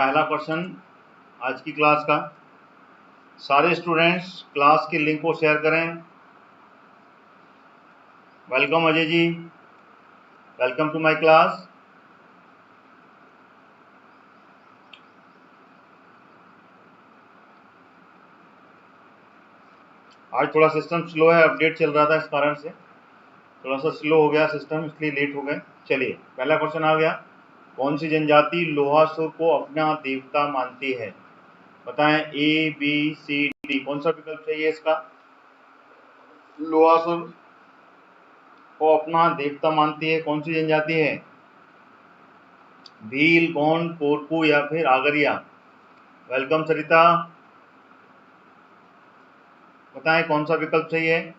पहला क्वेश्चन आज की क्लास का। सारे स्टूडेंट्स क्लास के लिंक को शेयर करें। Welcome Ajay ji, welcome to my class. आज थोड़ा सिस्टम स्लो है, अपडेट चल रहा था, इस कारण से थोड़ा सा स्लो हो गया सिस्टम, इसलिए लेट हो गए। चलिए पहला क्वेश्चन आ गया। कौन सी जनजाति लोहासुर को अपना देवता मानती है? बताएं ए बी सी डी, कौन सा विकल्प चाहिए इसका? लोहासुर को अपना देवता मानती है कौन सी जनजाति है? भील, गोंड, कोरकू या फिर आगरिया? वेलकम सरिता, बताएं कौन सा विकल्प चाहिए?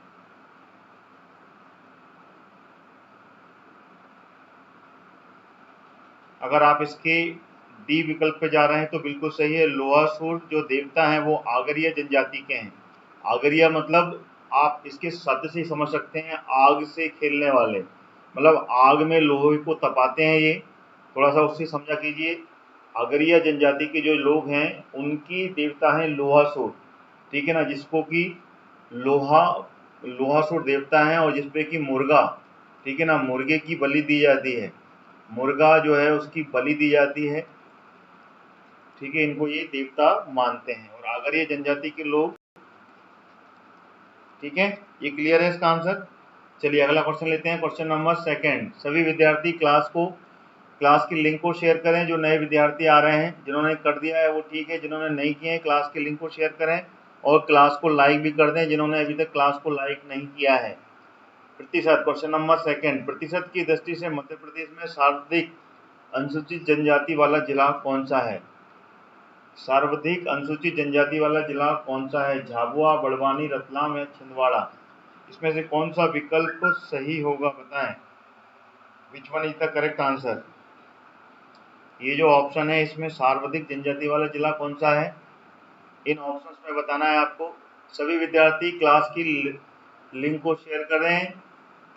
अगर आप इसके डी विकल्प पे जा रहे हैं तो बिल्कुल सही है। लोहासुर जो देवता हैं वो आगरिया जनजाति के हैं। आगरिया मतलब आप इसके शब्द से ही समझ सकते हैं, आग से खेलने वाले, मतलब आग में लोहे को तपाते हैं ये, थोड़ा सा उससे समझा कीजिए। आगरिया जनजाति के जो लोग हैं उनकी देवता है लोहासुर, ठीक है ना, जिसको कि लोहा लोहासुर देवता है और जिसपे कि मुर्गा, ठीक है ना, मुर्गे की बलि दी जाती है, मुर्गा जो है उसकी बलि दी जाती है, ठीक है। इनको ये देवता मानते हैं और आगरिया जनजाति के लोग, ठीक है। ये क्लियर है इसका आंसर। चलिए अगला क्वेश्चन लेते हैं, क्वेश्चन नंबर सेकंड। सभी विद्यार्थी क्लास की लिंक को शेयर करें। जो नए विद्यार्थी आ रहे हैं, जिन्होंने कर दिया है वो ठीक है, जिन्होंने नहीं किए हैं क्लास के लिंक को शेयर करें और क्लास को लाइक भी कर दें जिन्होंने अभी तक क्लास को लाइक नहीं किया है। प्रतिशत, क्वेश्चन नंबर सेकंड, प्रतिशत की दृष्टि से मध्य प्रदेश में सर्वाधिक अनुसूचित जनजाति वाला जिला कौन सा है? सर्वाधिक अनुसूचित जनजाति वाला जिला कौन सा है? झाबुआ, बड़वानी, रतलाम या छिंदवाड़ा? इसमें से कौन सा विकल्प सही होगा, बताएं। विच one is the correct answer? ये जो ऑप्शन है इसमें सर्वाधिक जनजाति वाला जिला कौन सा है, इन ऑप्शंस में बताना है आपको। सभी विद्यार्थी क्लास की लिंक को शेयर करें,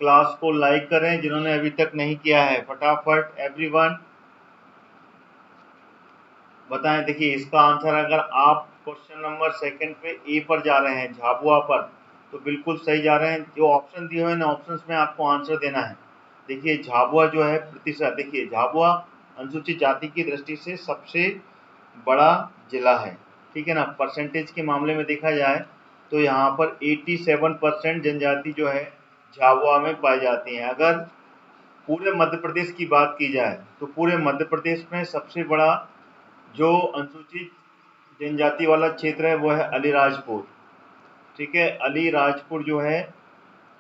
क्लास को लाइक करें जिन्होंने अभी तक नहीं किया है, फटाफट एवरीवन बताएं। देखिए इसका आंसर, अगर आप क्वेश्चन नंबर सेकंड पे ए पर जा रहे हैं, झाबुआ पर, तो बिल्कुल सही जा रहे हैं। जो ऑप्शन दिए हुए हैं ऑप्शंस में आपको आंसर देना है। देखिए झाबुआ जो है प्रतिशत, देखिए झाबुआ अनुसूचित जाति की दृष्टि से सबसे बड़ा जिला है, ठीक है ना। परसेंटेज के मामले में देखा जाए तो यहाँ पर 87% जनजाति जो है झाबुआ में पाई जाती है। अगर पूरे मध्य प्रदेश की बात की जाए तो पूरे मध्य प्रदेश में सबसे बड़ा जो अनुसूचित जनजाति वाला क्षेत्र है वो है अलीराजपुर, ठीक है। अलीराजपुर जो है,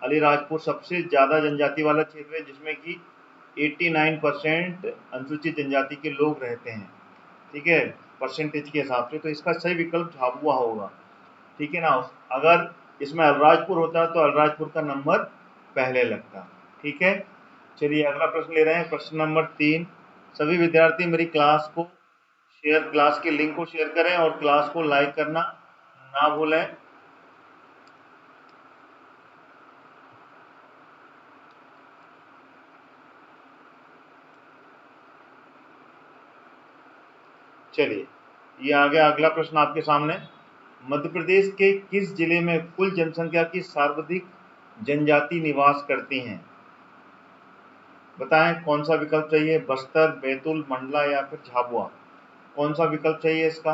अलीराजपुर सबसे ज़्यादा जनजाति वाला क्षेत्र है जिसमें कि 89% अनुसूचित जनजाति के लोग रहते हैं, ठीक है, परसेंटेज के हिसाब से। तो इसका सही विकल्प झाबुआ होगा, ठीक है ना। अगर इसमें अलीराजपुर होता तो अलीराजपुर का नंबर पहले लगता, ठीक है। चलिए अगला प्रश्न ले रहे हैं, प्रश्न नंबर 3। सभी विद्यार्थी मेरी क्लास के लिंक को शेयर करें और क्लास को लाइक करना ना भूलें। चलिए ये आ गया अगला प्रश्न आपके सामने। मध्य प्रदेश के किस जिले में कुल जनसंख्या की सर्वाधिक जनजाति निवास करती हैं? बताएं कौन सा विकल्प चाहिए? बस्तर, बैतूल, मंडला या फिर झाबुआ? कौन सा विकल्प चाहिए इसका?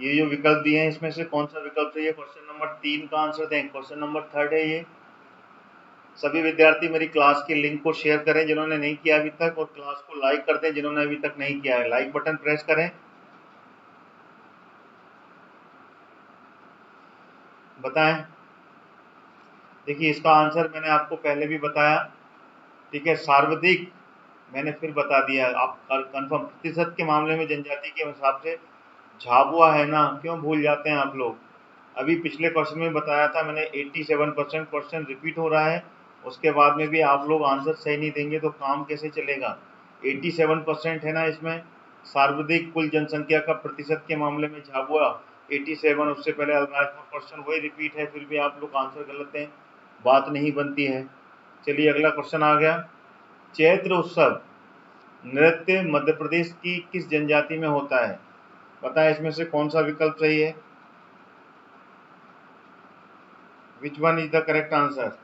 ये जो विकल्प दिए हैं इसमें से कौन सा विकल्प चाहिए? क्वेश्चन नंबर 3 का आंसर दें। क्वेश्चन नंबर 3 है ये। सभी विद्यार्थी मेरी क्लास के लिंक को शेयर करें जिन्होंने नहीं किया अभी तक, और क्लास को लाइक कर दें जिन्होंने अभी तक नहीं किया है। लाइक बटन प्रेस करें, बताएं। देखिए इसका आंसर मैंने आपको पहले भी बताया, ठीक है। सर्वाधिक मैंने फिर बता दिया, आप कंफर्म। प्रतिशत के मामले में जनजाति के हिसाब से झाबुआ है ना, क्यों भूल जाते हैं आप लोग? अभी पिछले क्वेश्चन में बताया था मैंने, 87% क्वेश्चन रिपीट हो रहा है, उसके बाद में भी आप लोग आंसर सही नहीं देंगे तो काम कैसे चलेगा? 87% है ना इसमें, सर्वाधिक कुल जनसंख्या का प्रतिशत के मामले में झाबुआ, 87, उससे पहले अलराज था। क्वेश्चन वही रिपीट है, फिर भी आप लोग आंसर गलत हैं, बात नहीं बनती है। चलिए अगला क्वेश्चन आ गया। चैत्र उत्सव नृत्य मध्य प्रदेश की किस जनजाति में होता है? बताएं इसमें से कौन सा विकल्प सही है? विच one is the correct answer?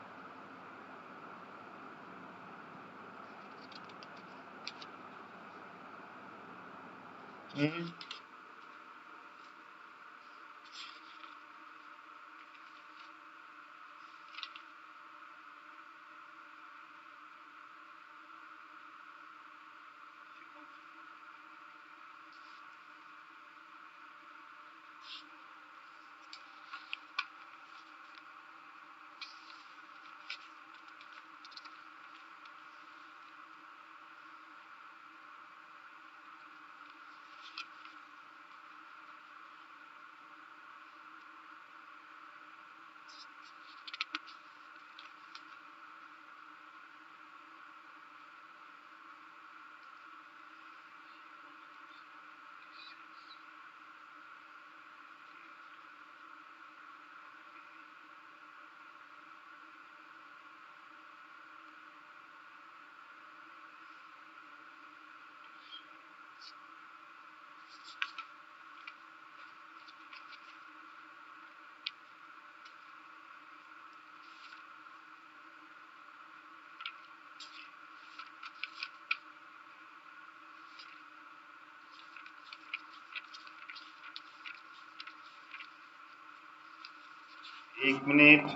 एक मिनट,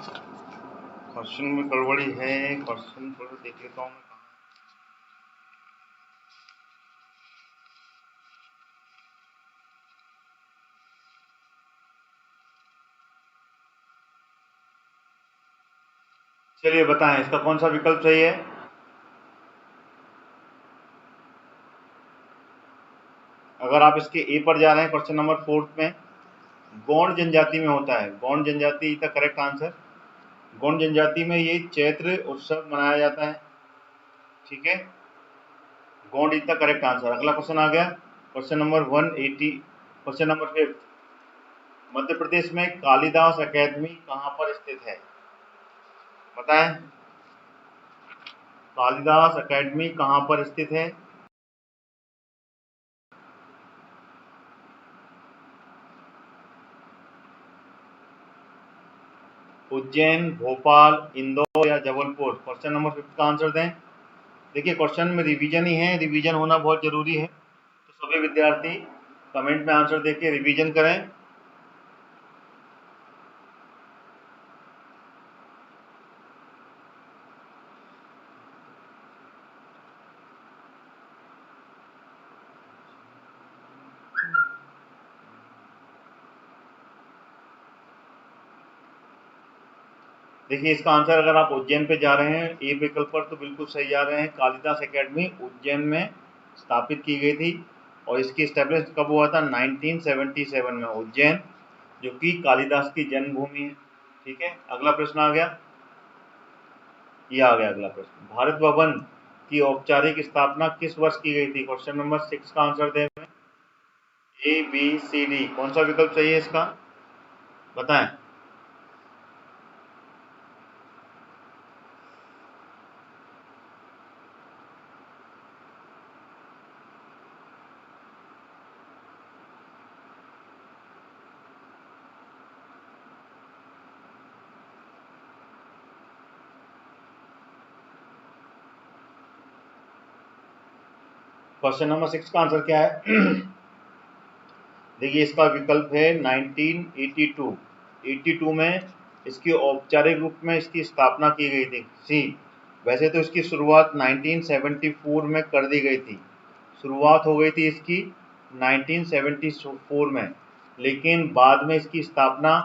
क्वेश्चन में गड़बड़ी है। क्वेश्चन थोड़ा देख लेता हूँ मैं कहाँ। चलिए बताएं इसका कौन सा विकल्प सही है? अगर आप इसके ए पर जा रहे हैं, क्वेश्चन नंबर 4 में गौड़ जनजाति में होता है। गौड़ जनजाति is the correct answer. Gaur जनजाति में ये चैत्र उत्सव मनाया जाता है, ठीक है। Gaur is the correct answer. अगला क्वेश्चन आ गया, question number 180, question number 5। Madhya Pradesh में कालिदास अकेडमी कहाँ पर स्थित है? बताएं, कालिदास अकेडमी कहाँ पर स्थित है? उज्जैन, भोपाल, इंदौर या जबलपुर? क्वेश्चन नंबर 5 का आंसर दें। देखिए क्वेश्चन में रिवीजन ही है, रिवीजन होना बहुत जरूरी है, तो सभी विद्यार्थी कमेंट में आंसर देके रिवीजन करें। देखिए इसका आंसर, अगर आप उज्जैन पे जा रहे हैं ए विकल्प पर, तो बिल्कुल सही जा रहे हैं। कालिदास एकेडमी उज्जैन में स्थापित की गई थी और इसकी स्टैब्लिश कब हुआ था? 1977 में, उज्जैन जो कि कालिदास की जन्मभूमि है, ठीक है। अगला प्रश्न आ गया, ये आ गया अगला प्रश्न। भारत भवन की औपचारिक स्थापना किस वर्ष की गई थी? क्वेश्चन नंबर 6 का आंसर दें। ए बी सी डी, कौन सा विकल्प चाहिए इसका? बताएं। क्वेश्चन नंबर 6 का आंसर क्या है? देखिए इसका विकल्प है 1982। 82 में इसकी औपचारिक रूप में इसकी स्थापना की गई थी, सी। वैसे तो इसकी शुरुआत 1974 में कर दी गई थी, शुरुआत हो गई थी इसकी 1974 में, लेकिन बाद में इसकी स्थापना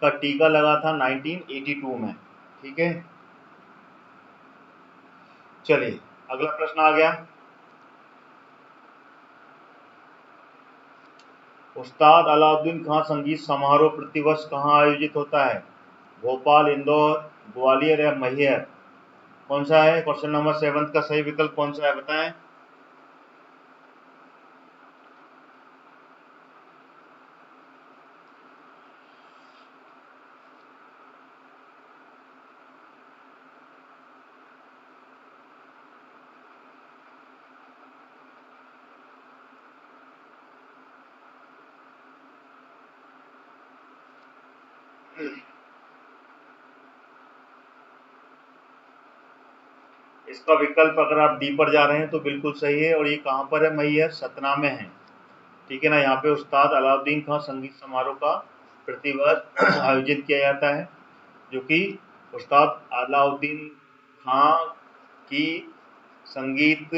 का टीका लगा था 1982 में, ठीक है। चलिए अगला प्रश्न आ गया। उस्ताद अलाउद्दीन खां संगीत समारोह प्रतिवर्ष कहाँ आयोजित होता है? भोपाल, इंदौर, ग्वालियर या मैहर? कौन सा है? क्वेश्चन नंबर 7 का सही विकल्प कौन सा है? बताएं। इसका विकल्प अगर आप डी पर जा रहे हैं तो बिल्कुल सही है, और ये कहाँ पर है मैहर? सतना में है। ठीक है ना, यहाँ पे उस्ताद अलाउद्दीन खां संगीत समारोह का प्रतिवर्ष आयोजित किया जाता है, जो कि उस्ताद अलाउद्दीन खां की संगीत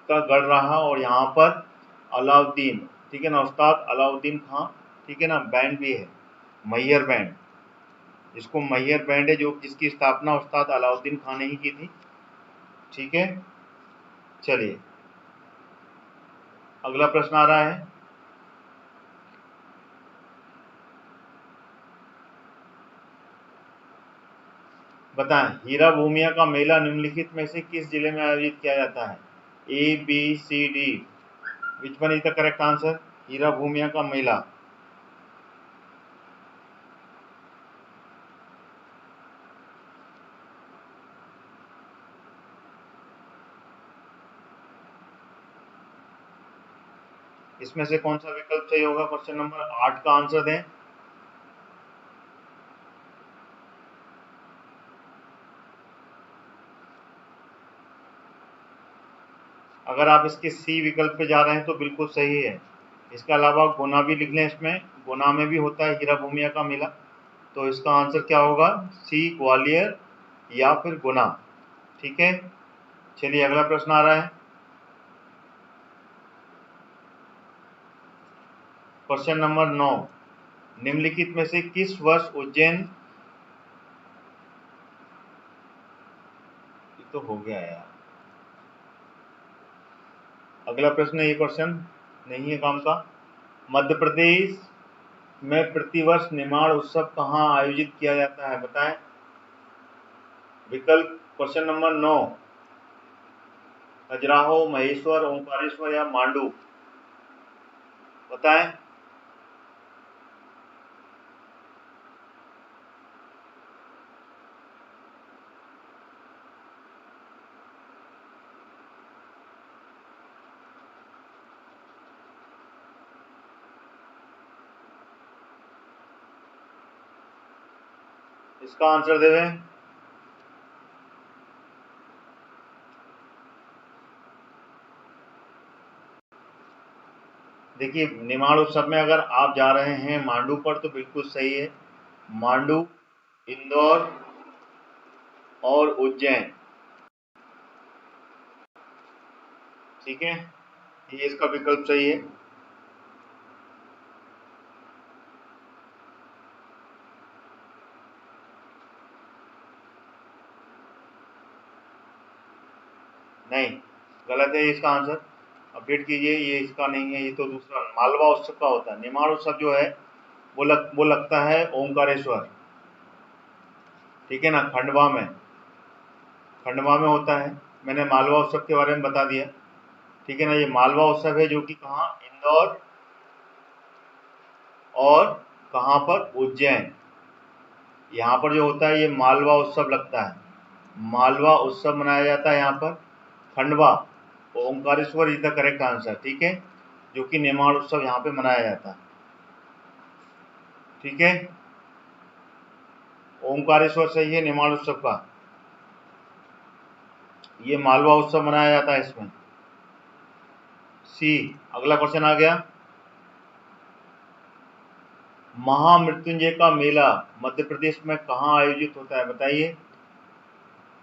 का गढ़ रहा, और यहाँ पर अलाउद्दीन, ठीक है ना, उस्ताद अलाउद्दीन खां, ठीक है ना, बैंड भी है, मैहर बैंड, जिसको मैहर बैंड है, जो जिसकी स्थापना उस्ताद अलाउद्दीन खां ने ही की थी। ठीक है, चलिए अगला प्रश्न आ रहा है। बताएं, हीरा भूमिया का मेला निम्नलिखित में से किस जिले में आयोजित किया जाता है? A B C D, which one is the correct answer? Hira Bhumiya का मेला इसमें से कौन सा विकल्प सही होगा? क्वेश्चन नंबर 8 का आंसर दें। अगर आप इसके सी विकल्प पे जा रहे हैं तो बिल्कुल सही है। इसके अलावा गुना भी लिख लें, इसमें गुना में भी होता है हीरा भूमिया का मेला, तो इसका आंसर क्या होगा? सी, ग्वालियर या फिर गुना। ठीक है, चलिए अगला प्रश्न आ रहा है। क्वेश्चन नंबर 9, निम्नलिखित में से किस वर्ष उज्जैन, तो हो गया यार, अगला प्रश्न, ये क्वेश्चन नहीं है काम का। मध्य प्रदेश में प्रतिवर्ष निर्माण उत्सव कहाँ आयोजित किया जाता है? बताएं। विकल्प क्वेश्चन नंबर 9, खजुराहो, महेश्वर, ओंकारेश्वर या मांडू, बताएं। इसका आंसर देवें। देखिए, निर्माण उत्सव में अगर आप जा रहे हैं मांडू पर तो बिल्कुल सही है। मांडू, इंदौर और उज्जैन, ठीक है, ये इसका विकल्प सही है। नहीं, गलत है इसका आंसर, अपडेट कीजिए, ये इसका नहीं है, ये तो दूसरा मालवा उत्सव का होता है। निर्माण उत्सव जो है वो लगता है ओंकारेश्वर, ठीक है ना, खंडवा में होता है। मैंने मालवा उत्सव के बारे में बता दिया, ठीक है ना। ये मालवा उत्सव है जो कि कहाँ? इंदौर और कहाँ पर? उज्जैन। यहाँ पर जो होता है ये मालवा उत्सव लगता है, मालवा उत्सव मनाया जाता है यहाँ पर। Khandwa, Omkareshwar is the correct answer, ठीक है, जो कि निर्माण उत्सव यहाँ पे मनाया जाता है। ठीक है, ओंकारेश्वर सही है निर्माण उत्सव का, ये मालवा उत्सव मनाया जाता है इसमें, सी। अगला क्वेश्चन आ गया। महामृत्युंजय का मेला मध्य प्रदेश में कहाँ आयोजित होता है? बताइए।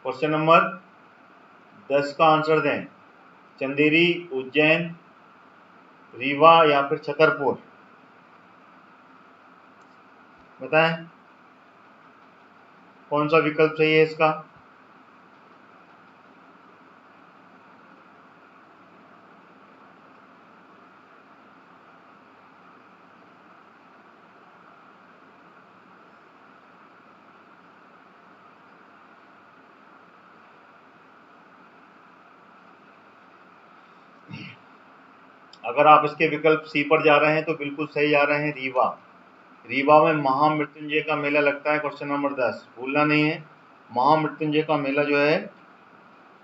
क्वेश्चन नंबर 10 का आंसर दें। चंदेरी, उज्जैन, रीवा या फिर छतरपुर, बताएं कौन सा विकल्प सही है इसका? अगर आप इसके विकल्प सी पर जा रहे हैं तो बिल्कुल सही जा रहे हैं, रीवा। रीवा में महामृत्युंजय का मेला लगता है। क्वेश्चन नंबर 10 भूलना नहीं है, महामृत्युंजय का मेला जो है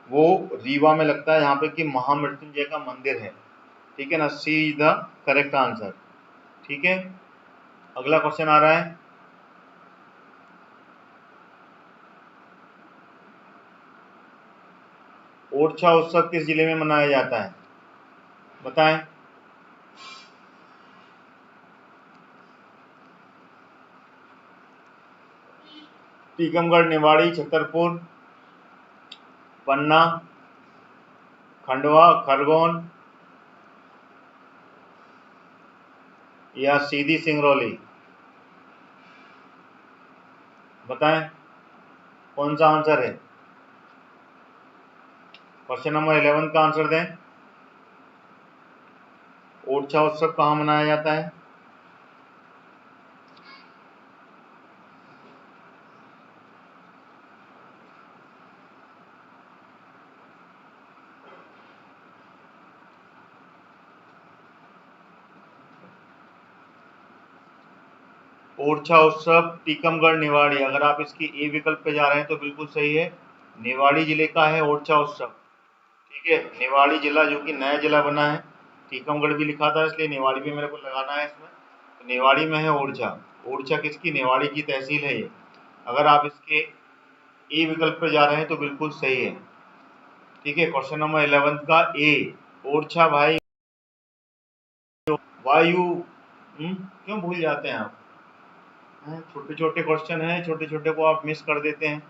वो रीवा में लगता है, यहाँ पे कि महामृत्युंजय का मंदिर है, ठीक है ना, सी इज द करेक्ट आंसर। ठीक है, अगला क्वेश्चन आ रहा है। ओरछा उत्सव किस जिले में मनाया जाता है? बताएं। टीकमगढ़, निवाड़ी, छतरपुर, पन्ना, खंडवा, खरगोन या सीधी सिंगरौली? बताएं कौन सा आंसर है। क्वेश्चन नंबर 11 का आंसर दें। ओरछा उत्सव कहाँ मनाया जाता है? ओरछा उत्सव टीकमगढ़, निवाड़ी। अगर आप इसकी ए विकल्प पे जा रहे हैं तो बिल्कुल सही है, निवाड़ी जिले का है ओरछा उत्सव। ठीक है, निवाड़ी जिला जो कि नया जिला बना है, टीकमगढ़ भी लिखा था इसलिए निवाड़ी भी मेरे को लगाना है इसमें। तो निवाड़ी में है ओरछा। ओरछा किसकी? निवाड़ी की तहसील है ये। अगर आप इसके ए विकल्प पे जा रहे हैं तो बिल्कुल सही है। ठीक है, क्वेश्चन नंबर 11 का ए, ओरछा भाई। वायु क्यों भूल जाते हैं आप? छोटे छोटे क्वेश्चन हैं, छोटे छोटे को आप मिस कर देते हैं।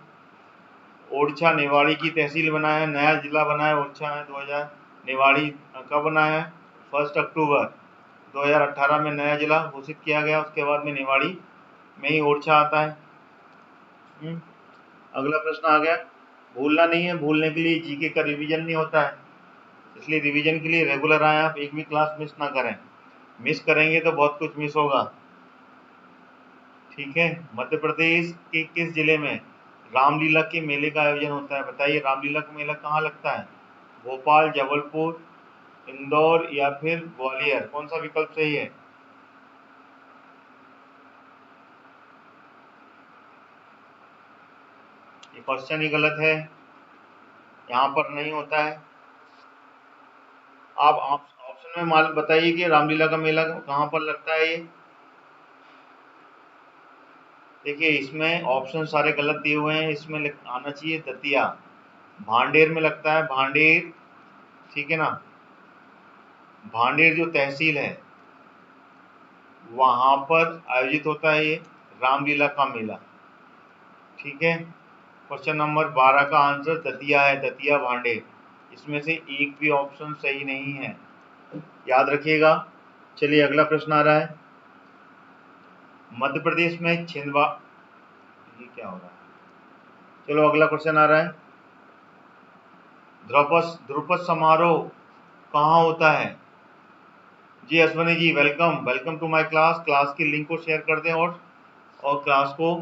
ओरछा निवाड़ी की तहसील बना है, नया जिला बना है ओरछा में 2000। निवाड़ी कब बना है? 1 अक्टूबर 2018 में नया जिला घोषित किया गया। उसके बाद में निवाड़ी में ही ओरछा आता है। अगला प्रश्न आ गया। भूलना नहीं है, भूलने के लिए जीके का रिवीजन नहीं होता है, इसलिए रिवीजन के लिए रेगुलर आए, आप एक भी क्लास मिस ना करें। मिस करेंगे तो बहुत कुछ मिस होगा। ठीक है, मध्य प्रदेश के किस जिले में रामलीला के मेले का आयोजन होता है? बताइए, रामलीला का मेला कहाँ लगता है? भोपाल, जबलपुर, इंदौर या फिर ग्वालियर? कौन सा विकल्प सही है? ये क्वेश्चन ही गलत है, यहाँ पर नहीं होता है। आप ऑप्शन में मालूम बताइए कि रामलीला का मेला कहाँ पर लगता है। ये देखिए, इसमें ऑप्शन सारे गलत दिए हुए हैं। इसमें आना चाहिए दतिया, भांडेर में लगता है, भांडेर। ठीक है ना, भांडेर जो तहसील है वहां पर आयोजित होता है ये रामलीला का मेला। ठीक है, क्वेश्चन नंबर 12 का आंसर दतिया है, दतिया भांडेर। इसमें से एक भी ऑप्शन सही नहीं है, याद रखिएगा। चलिए अगला प्रश्न आ रहा है। मध्य प्रदेश में छिंदवा, ये क्या हो रहा है? चलो अगला क्वेश्चन आ रहा है। ध्रुपद समारोह कहाँ होता है? जी Ashwani ji, welcome welcome to my class. Class की लिंक को शेयर कर दें और क्लास को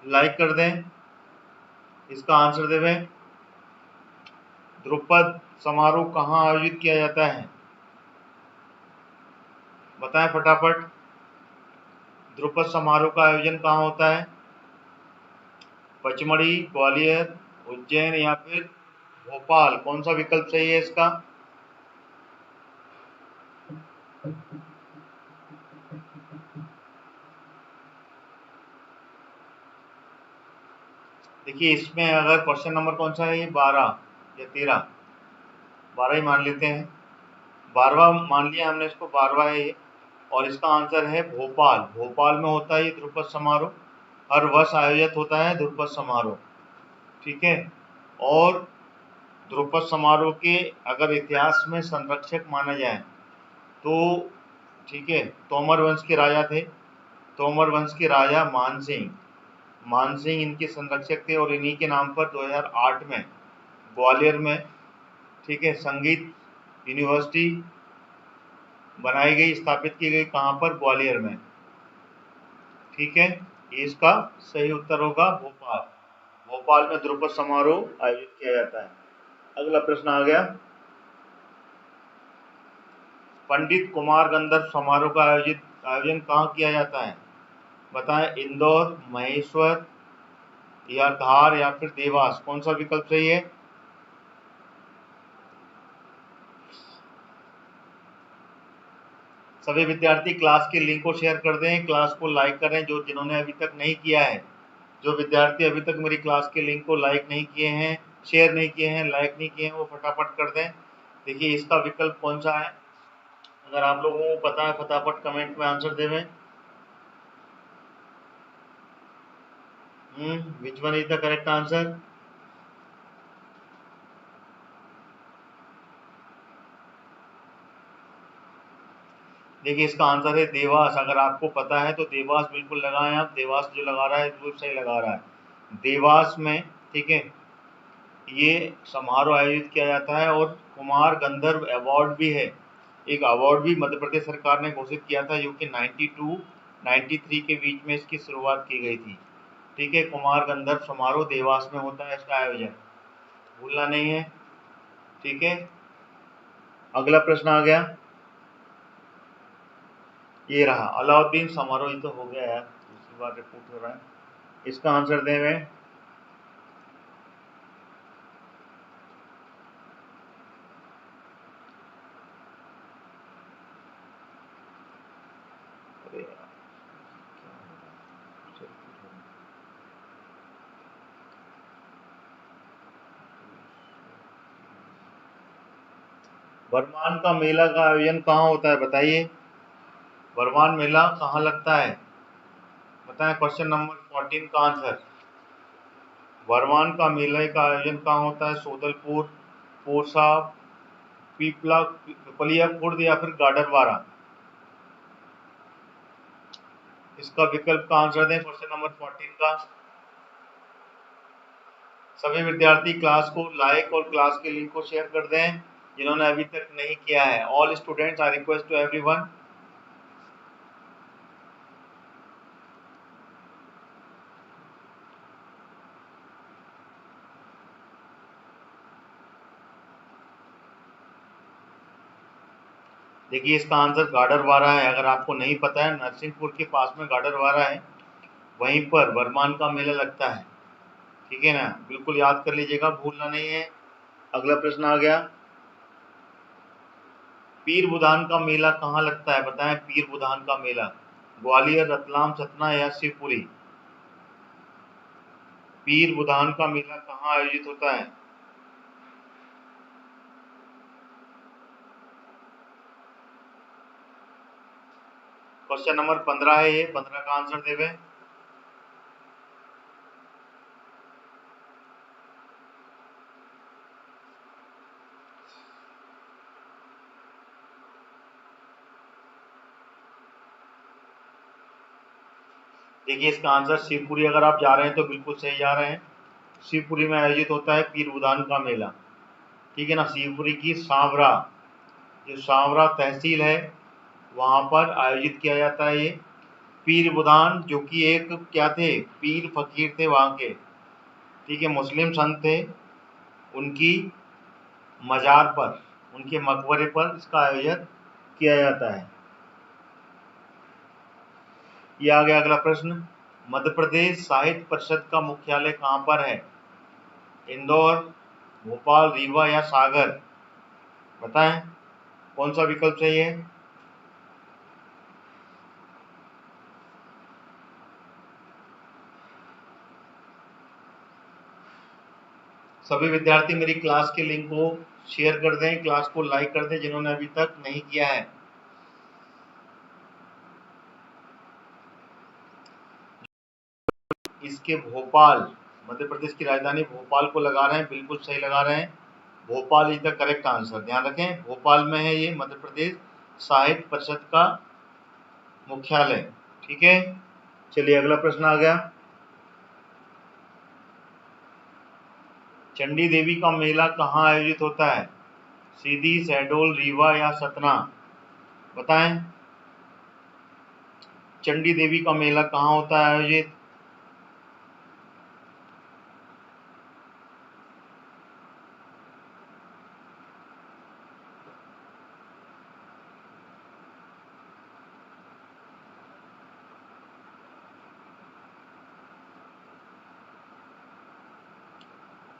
लाइक कर दें। इसका आंसर देवें। ध्रुपद समारोह कहाँ आयोजित किया जाता है? बताएं फटाफट। ध्रुपद समारोह का आयोजन कहाँ होता है? पचमढ़ी, ग्वालियर, उज्जैन या फिर भोपाल? कौन सा विकल्प सही है इसका? देखिए, इसमें अगर क्वेश्चन नंबर कौन सा है, ये 12 या 13? 12 ही मान लेते हैं, 12वां मान लिया हमने इसको, 12वां है ये। और इसका आंसर है भोपाल। भोपाल में होता है ये ध्रुपद समारोह, हर वर्ष आयोजित होता है ध्रुपद समारोह। ठीक है, और ध्रुपद समारोह के अगर इतिहास में संरक्षक माना जाए तो, ठीक है, तोमर वंश के राजा थे, तोमर वंश के राजा मान सिंह इनके संरक्षक थे। और इन्हीं के नाम पर 2008 में ग्वालियर में, ठीक है, संगीत यूनिवर्सिटी बनाई गई, स्थापित की गई। कहाँ पर? ग्वालियर में। ठीक है, ये इसका सही उत्तर होगा भोपाल। भोपाल में ध्रुपद समारोह आयोजित किया जाता है। अगला प्रश्न आ गया। पंडित कुमार गंधर्व समारोह का आयोजन कहाँ किया जाता है? बताएं, इंदौर, महेश्वर या धार या फिर देवास? कौन सा विकल्प सही है? सभी विद्यार्थी क्लास के लिंक को शेयर कर दें, क्लास को लाइक करें जिन्होंने अभी तक नहीं किया है। जो विद्यार्थी अभी तक मेरी क्लास के लिंक को लाइक नहीं किए हैं शेयर नहीं किए हैं, लाइक नहीं किए हैं, वो फटाफट कर दें। देखिए इसका विकल्प कौन सा है, अगर आप लोगों को पता है फटाफट कमेंट में आंसर देवें। विच one is the correct answer? देखिए इसका आंसर है देवास। अगर आपको पता है तो देवास बिल्कुल लगाएं आप। देवास जो लगा रहा है बिल्कुल सही लगा रहा है। देवास में, ठीक है, ये समारोह आयोजित किया जाता है और कुमार गंधर्व अवार्ड भी है। एक अवार्ड भी मध्य प्रदेश सरकार ने घोषित किया था, जो कि 92-93 के बीच में इसकी शुरुआत की गई थी। ठीक है, कुमार गंधर्व समारोह देवास में होता है इसका आयोजन, भूलना नहीं है। ठीक है, अगला प्रश्न आ गया, ये रहा अलाउद्दीन समारोह। ये तो हो गया यार, दूसरी बार रिपोर्ट हो रहा है। इसका आंसर दे मैं। अरे यार, बरमान का मेला का आयोजन कहाँ होता है बताइए? बरमान मेला कहाँ लगता है बताएं? क्वेश्चन नंबर 14 का आंसर। बरमान का मेले का आयोजन कहाँ होता है? सोदलपुर, पोरसा, पिपलिया खुर्द या फिर गाडरवारा? इसका विकल्प का आंसर दें क्वेश्चन नंबर 14 का। सभी विद्यार्थी क्लास को लाइक और क्लास के लिंक को शेयर कर दें जिन्होंने अभी तक नहीं किया है। All students, I request to everyone. देखिए इसका आंसर गाडरवारा है। अगर आपको नहीं पता है, नरसिंहपुर के पास में गाडरवारा है, वहीं पर बरमान का मेला लगता है। ठीक है ना, बिल्कुल याद कर लीजिएगा, भूलना नहीं है। अगला प्रश्न आ गया, पीर बुधान का मेला कहाँ लगता है बताएं? पीर बुधान का मेला ग्वालियर, रतलाम, सतना या शिवपुरी? पीर बुधान का मेला कहाँ आयोजित होता है? क्वेश्चन नंबर 15 है ये, 15 का आंसर देवे। देखिए इसका आंसर शिवपुरी। अगर आप जा रहे हैं तो बिल्कुल सही जा रहे हैं। शिवपुरी में आयोजित होता है पीर बुधान का मेला। ठीक है ना, शिवपुरी की सांवरा, जो सांवरा तहसील है, वहां पर आयोजित किया जाता है ये। पीर बुधान जो कि एक क्या थे, पीर फकीर थे वहां के। ठीक है, मुस्लिम संत थे, उनकी मजार पर, उनके मकबरे पर इसका आयोजन किया जाता है। ये आ गया अगला प्रश्न, मध्य प्रदेश साहित्य परिषद का मुख्यालय कहाँ पर है? इंदौर, भोपाल, रीवा या सागर? बताएं कौन सा विकल्प सही है। सभी विद्यार्थी मेरी क्लास के लिंक को शेयर कर दें, क्लास को लाइक कर दें जिन्होंने अभी तक नहीं किया है। इसके भोपाल, मध्य प्रदेश की राजधानी भोपाल को लगा रहे हैं, बिल्कुल सही लगा रहे हैं। Bhopal is the correct answer, ध्यान रखें भोपाल में है ये मध्य प्रदेश साहित्य परिषद का मुख्यालय। ठीक है, चलिए अगला प्रश्न आ गया, चंडी देवी का मेला कहाँ आयोजित होता है? सीधी, शहडोल, रीवा या सतना? बताएं चंडी देवी का मेला कहाँ होता है आयोजित?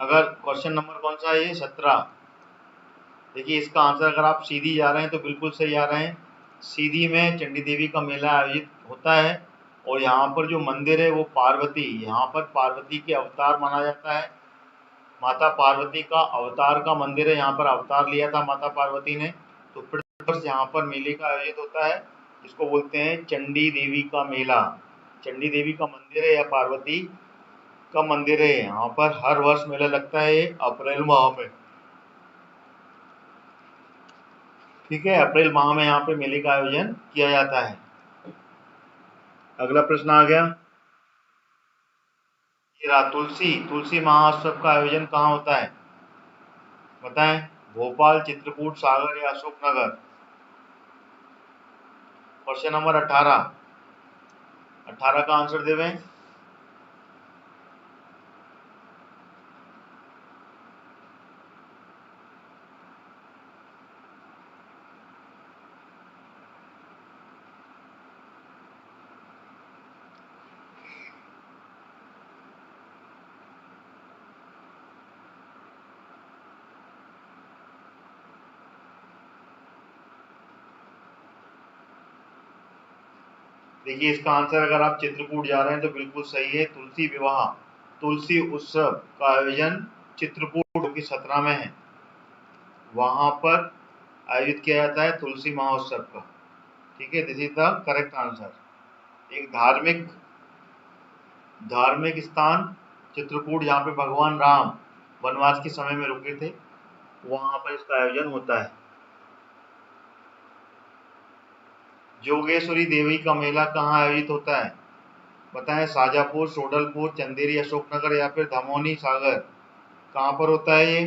अगर क्वेश्चन नंबर कौन सा है ये, 17। देखिए इसका आंसर, अगर आप सीधी जा रहे हैं तो बिल्कुल सही जा रहे हैं। सीधी में चंडी देवी का मेला आयोजित होता है और यहाँ पर जो मंदिर है वो पार्वती, यहाँ पर पार्वती के अवतार माना जाता है। माता पार्वती का अवतार का मंदिर है, यहाँ पर अवतार लिया था माता पार्वती ने। तो प्रतिवर्ष यहाँ पर मेले का आयोजित होता है, जिसको बोलते हैं चंडी देवी का मेला। चंडी देवी का मंदिर है या पार्वती का मंदिर है, यहाँ पर हर वर्ष मेला लगता है अप्रैल माह में। ठीक है, अप्रैल माह में यहाँ पे मेले का आयोजन किया जाता है। अगला प्रश्न आ गया, तुलसी महोत्सव का आयोजन कहाँ होता है, बताएं। भोपाल, चित्रकूट, सागर या अशोकनगर। क्वेश्चन नंबर 18 का आंसर देवें। देखिए इसका आंसर, अगर आप चित्रकूट जा रहे हैं तो बिल्कुल सही है। तुलसी उत्सव का आयोजन चित्रकूट, जो कि 17 में है, वहां पर आयोजित किया जाता है तुलसी महोत्सव का। ठीक है, this is the correct answer. एक धार्मिक स्थान चित्रकूट, जहाँ पे भगवान राम वनवास के समय में रुके थे, वहां पर इसका आयोजन होता है। जोगेश्वरी देवी का मेला कहाँ आयोजित होता है, बताएं। शाजापुर, सोडलपुर, चंदेरी, अशोकनगर या फिर धमोनी सागर। कहाँ पर होता है ये?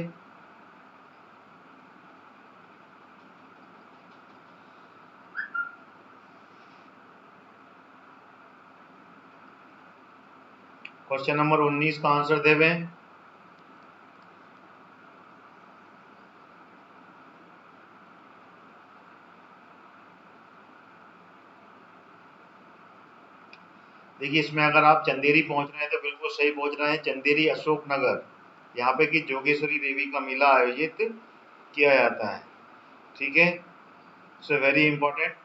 क्वेश्चन नंबर 19 का आंसर देवें। देखिए इसमें अगर आप चंदेरी पहुंच रहे हैं तो बिल्कुल सही पहुंच रहे हैं। चंदेरी, अशोकनगर, यहाँ पे की जोगेश्वरी देवी का मेला आयोजित किया जाता है। ठीक है, सो वेरी इंपॉर्टेंट,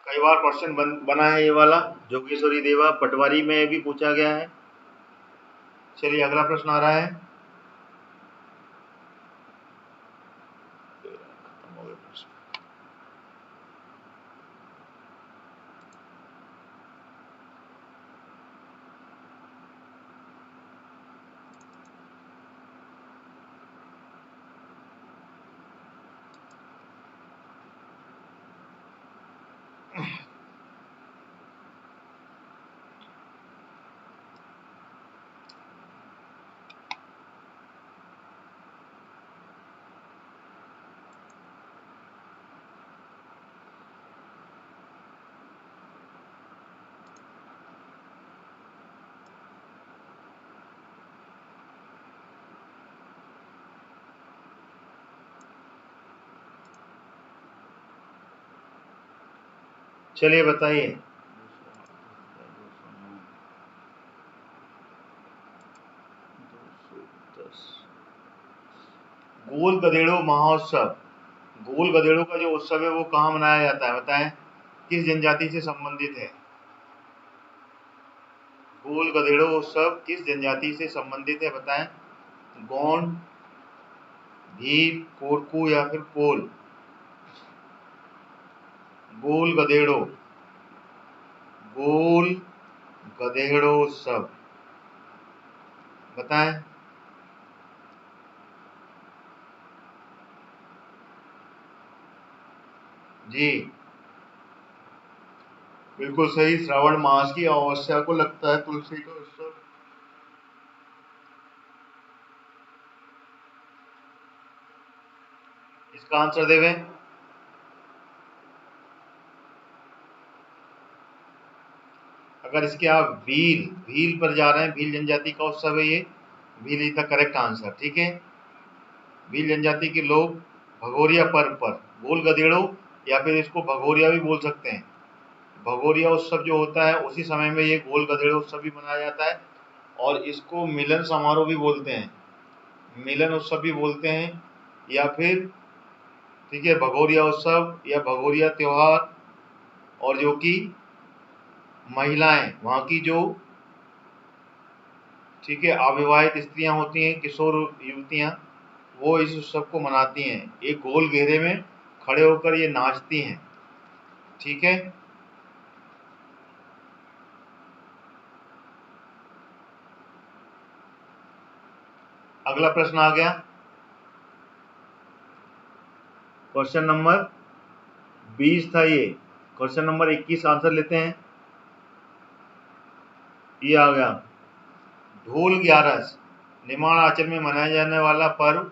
कई बार क्वेश्चन बना है ये वाला। जोगेश्वरी देवा पटवारी में भी पूछा गया है। चलिए अगला प्रश्न आ रहा है। चलिए बताइए। गोल गधेड़ो महोत्सव, गोल गधेड़ों का जो उत्सव है वो कहाँ मनाया जाता है, बताएं। किस जनजाति से संबंधित है? गोल गधेड़ो उत्सव किस जनजाति से संबंधित है, बताएं। गोंड, भील, कोरकू या फिर कोल। गोल गधेड़ो उत्सव, बताएं। जी बिल्कुल सही, श्रावण मास की अमावस्या को लगता है तुलसी का उत्सव। इसका आंसर देवें। अगर इसके आप भील पर जा रहे हैं, भील जनजाति का उत्सव है ये, Bhil is the correct answer. ठीक है, भील जनजाति के लोग भगोरिया पर्व पर गोल गधेड़ो, या फिर इसको भगोरिया भी बोल सकते हैं, भगोरिया उत्सव जो होता है उसी समय में ये गोल गधेड़ो उत्सव भी मनाया जाता है। और इसको मिलन समारोह भी बोलते हैं, मिलन उत्सव भी बोलते हैं, या फिर ठीक है भगोरिया उत्सव या भगोरिया त्योहार। और जो कि महिलाएं, वहाँ की जो ठीक है, अविवाहित स्त्रियां होती हैं, किशोर युवतियां, वो इस उत्सव को मनाती हैं। एक गोल घेरे में खड़े होकर ये नाचती हैं। ठीक है, अगला प्रश्न आ गया, क्वेश्चन नंबर 20 था ये। क्वेश्चन नंबर 21 आंसर लेते हैं। ये आ गया, ढोल ग्यारस निर्माणाचल में मनाया जाने वाला पर्व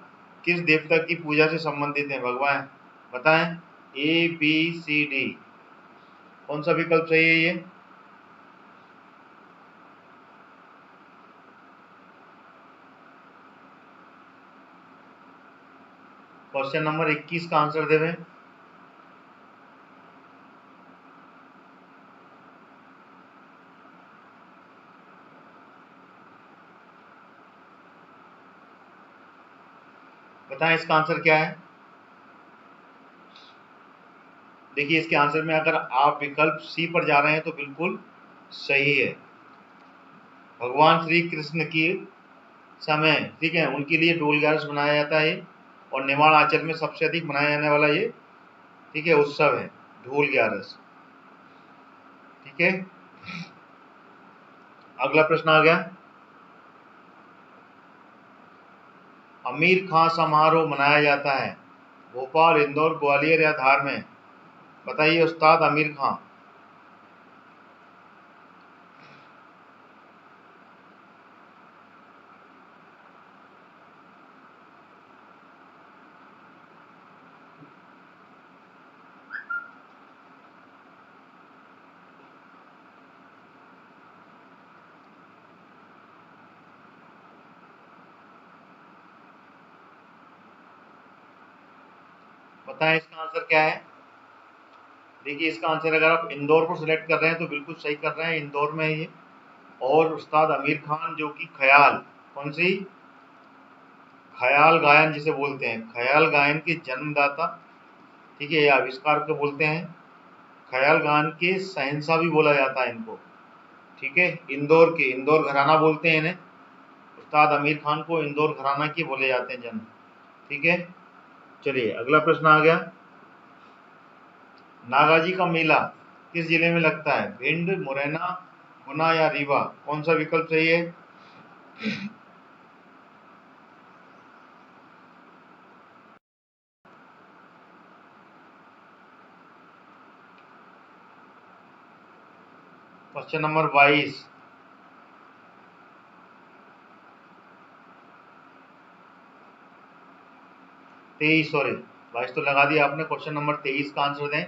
किस देवता की पूजा से संबंधित है? भगवान बताएं, ए बी सी डी, कौन सा विकल्प सही है ये? क्वेश्चन नंबर 21 का आंसर देवें। बताएं इसका आंसर क्या है? देखिए, इसके आंसर में अगर आप विकल्प सी पर जा रहे हैं तो बिल्कुल सही है। भगवान श्री कृष्ण की समय, ठीक है, उनके लिए ढोल ग्यारस मनाया जाता है और निर्माणाचल में सबसे अधिक मनाया जाने वाला ये, ठीक है, उत्सव है ढोल ग्यारस। ठीक है, अगला प्रश्न आ गया, आमिर खान समारोह मनाया जाता है भोपाल, इंदौर, ग्वालियर या धार में? बताइए उस्ताद आमिर खान। बताएं इसका आंसर क्या है? देखिए, इसका आंसर अगर आप इंदौर को सिलेक्ट कर रहे हैं तो बिल्कुल सही कर रहे हैं, इंदौर में है ये। और उस्ताद आमिर खान जो कि ख्याल, कौन सी, ख्याल गायन जिसे बोलते हैं, ख्याल गायन के जन्मदाता, ठीक है, या आविष्कार को बोलते हैं, ख्याल गायन के शहंशाह भी बोला जाता है इनको। ठीक है, इंदौर के, इंदौर घराना बोलते हैं इन्हें, उस्ताद आमिर खान को इंदौर घराना के बोले जाते हैं जन्म। ठीक है, चलिए अगला प्रश्न आ गया, नागाजी का मेला किस जिले में लगता है? भिंड, मुरैना, गुना या रीवा? कौन सा विकल्प सही है? क्वेश्चन नंबर 22, 23, सॉरी 22 तो लगा दिया आपने। क्वेश्चन नंबर 23 का आंसर दें,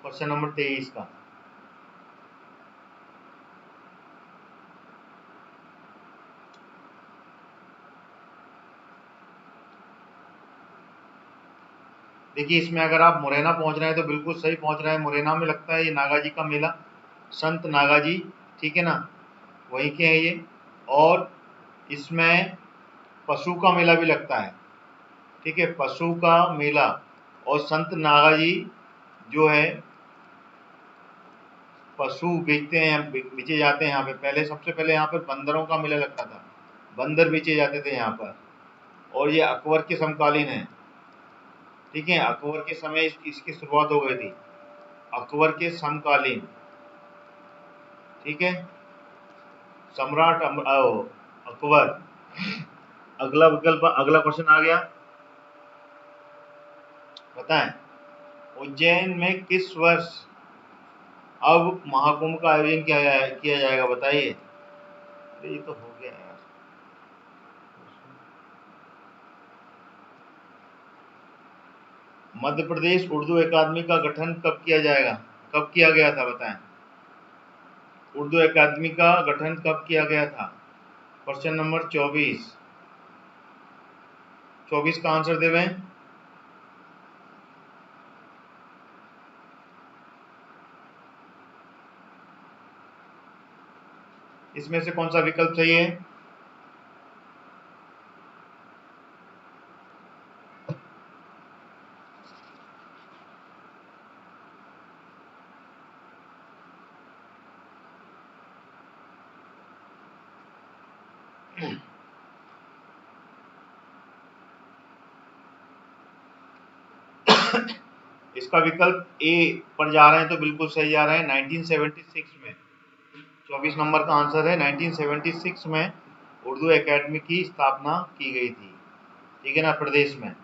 क्वेश्चन नंबर 23 का। देखिए, इसमें अगर आप मुरैना पहुंच रहे हैं तो बिल्कुल सही पहुंच रहे हैं, मुरैना में लगता है ये नागाजी का मेला, संत नागाजी, ठीक है ना, वहीं के हैं ये। और इसमें पशु का मेला भी लगता है, ठीक है, पशु का मेला। और संत नागाजी जो है, पशु बेचते हैं, बेचे जाते हैं यहाँ पे। पहले, सबसे पहले यहाँ पर बंदरों का मेला लगता था, बंदर बेचे जाते थे यहाँ पर। और ये अकबर के समकालीन है, ठीक है, अकबर के समय इसकी शुरुआत हो गई थी, अकबर के समकालीन। ठीक है, सम्राट अकबर। अगला विकल्प, अगला क्वेश्चन आ गया, बताएं उज्जैन में किस वर्ष अब महाकुंभ का आयोजन किया जाएगा? बताइए। अरे ये तो हो गया यार। मध्य प्रदेश उर्दू अकादमी का गठन कब किया जाएगा, कब किया गया था? बताएं, उर्दू अकादमी का गठन कब किया गया था? क्वेश्चन नंबर 24, 24 का आंसर देवें। इसमें से कौन सा विकल्प सही है? इसका विकल्प ए पर जा रहे हैं तो बिल्कुल सही जा रहे हैं। 1976 में 24 नंबर का आंसर है। 1976 में उर्दू एकेडमी की स्थापना की गई थी, ठीक है ना, प्रदेश में।